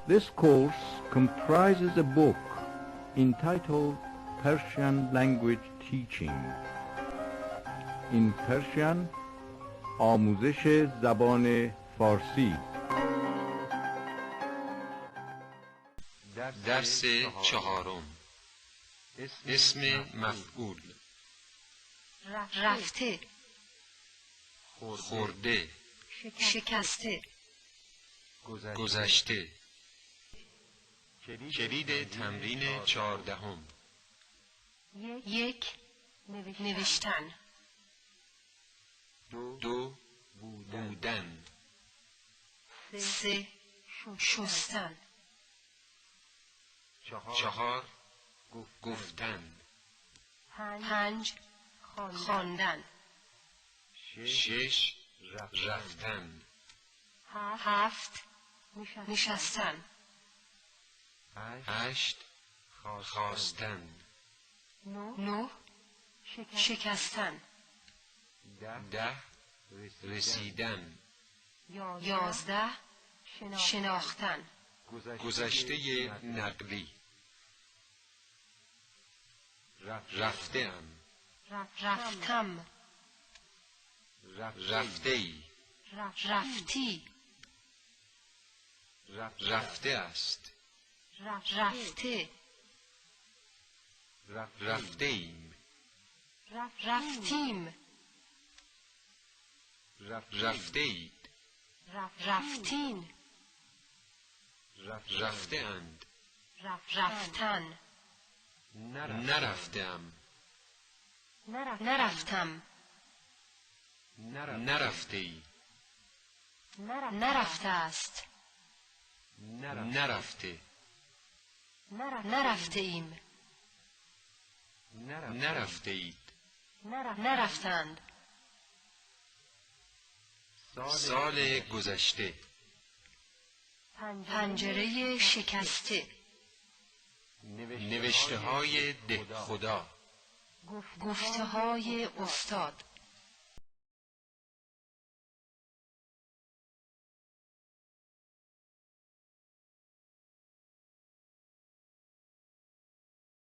This course comprises a book entitled Persian Language Teaching. In Persian, آموزش زبان فارسی. درس چهارم. اسم مفعول. رفته، خورده، شکسته، گذشته. کلید تمرین 14. 1. نوشتن. 2. بودن. 3. شستن. 4. گفتن. 5. خواندن. 6. رفتن. 7. نشستن. 8. خواستن. 9. شکستن. 10. رسیدن. 11. شناختن. گذشته نقلی. رفتم. رفتم. رفته‌ای. رفتی. رفته است. رفته. رفته‌ایم. رفتیم. رفته‌اید. رفتین. رفته‌اند. رفتن. نرفتم. نرفتم. نرفته‌ای. نرفته است. نرفته. نرفته ایم. نرفته‌اید. نرفتند. سال گذشته. پنجره شکسته. نوشته های ده خدا. گفته های استاد.